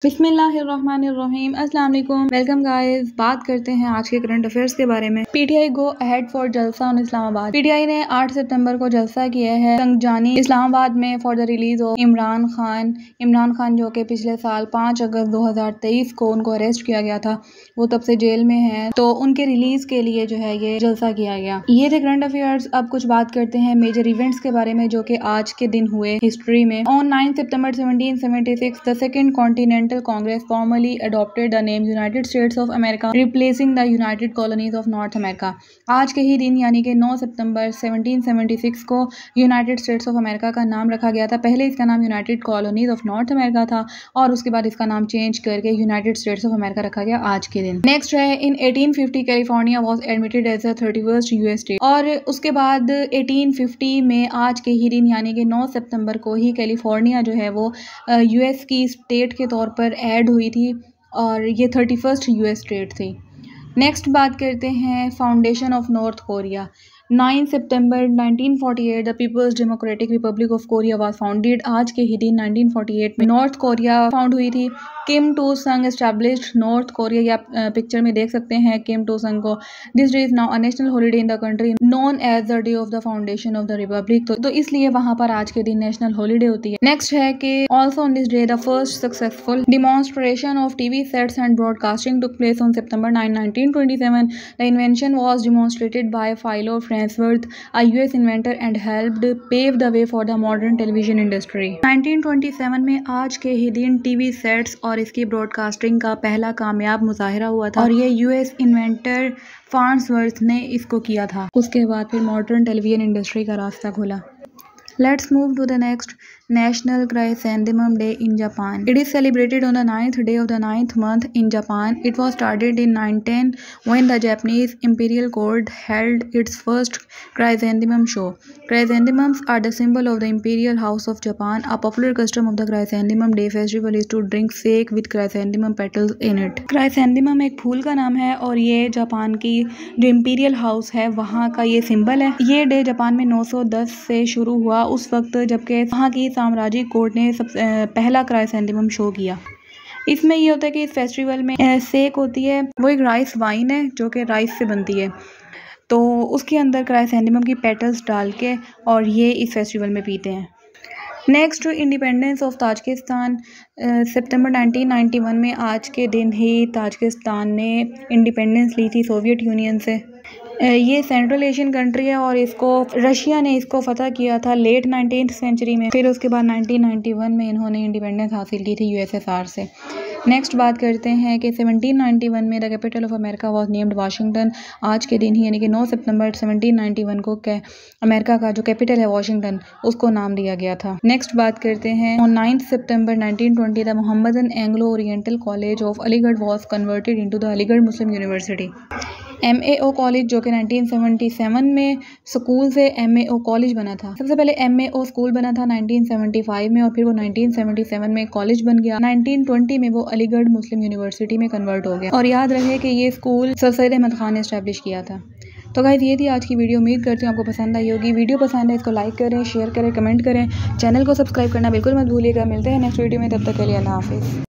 बिस्मिल्लाहिर्रहमानिर्रहीम अस्सलाम वालेकुम। Welcome guys. बात करते हैं आज के करंट अफेयर्स के बारे में। पीटीआई गो अहेड फॉर जलसा ऑन इस्लामाबाद। पीटीआई ने 8 सितंबर को जलसा किया है संगजानी इस्लामाबाद में for the release of Imran Khan जो कि पिछले साल 5 अगस्त 2023 को उनको अरेस्ट किया गया था। वो तब से जेल में है, तो उनके रिलीज के लिए जो है ये जलसा किया गया। ये थे करंट अफेयर्स। अब कुछ बात करते हैं मेजर इवेंट्स के बारे में जो कि आज के दिन हुए हिस्ट्री में। On 9 September 1776 the second continental Congress formally adopted the name United States of America, replacing the United Colonies of North America. आज के ही दिन यानी कि 9 सितंबर 1776 को यूनाइटेड स्टेट्स ऑफ अमेरिका का नाम रखा गया था। पहले इसका नाम United colonies of north America था और उसके बाद इसका नाम चेंज करके यूनाइटेड स्टेट्स ऑफ अमेरिका रखा गया आज के दिन। नेक्स्ट है in 1850 California was admitted as the 31st US state. और उसके बाद 1850 में आज के ही दिन यानी कि 9 सितंबर को ही कैलिफोर्निया जो है वो यूएस की स्टेट के तौर पर ऐड हुई थी और ये 31st यूएस स्टेट थी। नेक्स्ट बात करते हैं फाउंडेशन ऑफ नॉर्थ कोरिया। 9 सितंबर 1948 the People's Democratic Republic of Korea was founded. आज के ही दिन 1948 में नॉर्थ कोरिया फाउंड हुई थी। किम टू संग एस्टैब्लिश्ड नॉर्थ कोरिया। या पिक्चर में देख सकते हैं किम टू संग को। This day is now a national holiday in the country known as the day of the foundation of the republic. तो इसलिए वहां पर आज के दिन नेशनल हॉलीडे होती है। नेक्स्ट है कि also on this day the first successful demonstration of TV sets and broadcasting took place on September 9, 1927। The invention was demonstrated by Philo Farnsworth, a US inventor, and helped pave the way for the modern television industry. 1927 में आज के ही दिन TV sets और इसकी broadcasting का पहला कामयाब मुजाहिरा हुआ था और ये यूएस इन्वेंटर फार्न्सवर्थ ने इसको किया था। उसके बाद फिर मॉडर्न टेलीविजन इंडस्ट्री का रास्ता खुला। Let's move to the next National Chrysanthemum Day in Japan. It is celebrated on the 9th day of the 9th month in Japan. It was started in 910 when the Japanese Imperial Court held its first chrysanthemum show. Chrysanthemums are the symbol of the Imperial House of Japan. A popular custom of the Chrysanthemum Day festival is to drink sake with chrysanthemum petals in it. Chrysanthemum एक फूल का नाम है और ये Japan की जो imperial house है वहाँ का ये सिंबल है। ये डे जापान में 910 से शुरू हुआ उस वक्त जबकि वहाँ की साम्राज्यिक कोर्ट ने सबसे पहला क्राइसैंथेमम शो किया। इसमें ये होता है कि इस फेस्टिवल में सेक होती है, वो एक राइस वाइन है जो कि राइस से बनती है, तो उसके अंदर क्राइसैंथेमम की पेटल्स डाल के और ये इस फेस्टिवल में पीते हैं। Next independence of Tajikistan. सितंबर 1991 में आज के दिन ही ताजिकिस्तान ने इंडिपेंडेंस ली थी सोवियत यूनियन से। ये सेंट्रल एशियन कंट्री है और इसको रशिया ने इसको फतह किया था लेट 19th सेंचुरी में। फिर उसके बाद 1991 में इन्होंने इंडिपेंडेंस हासिल की थी यूएसएसआर से। नेक्स्ट बात करते हैं कि 1791 में the capital of America was named Washington. आज के दिन ही यानी कि 9 सितंबर 1791 को अमेरिका का जो कैपिटल है वाशिंगटन उसको नाम दिया गया था। नेक्स्ट बात करते हैं on 9 September 1920 the Mohammedan Anglo oriental college of Aligarh was converted into the Aligarh Muslim university. MAO college जो कि 1977 में स्कूल से MAO कॉलेज बना था। सबसे पहले MAO स्कूल बना था 1975 में और फिर वो 1977 में कॉलेज बन गया। 1920 में वो अलीगढ़ मुस्लिम यूनिवर्सिटी में कन्वर्ट हो गया। और याद रहे कि ये स्कूल सर सैयद अहमद खान ने इस्टेब्लिश किया था। तो गाइस ये थी आज की वीडियो। उम्मीद करती हूँ आपको पसंद आई होगी। वीडियो पसंद है इसको लाइक करें, शेयर करें, कमेंट करें, चैनल को सब्सक्राइब करना बिल्कुल मत भूलिएगा। मिलते हैं नेक्स्ट वीडियो में, तब तक के लिए अल्लाह हाफिज़।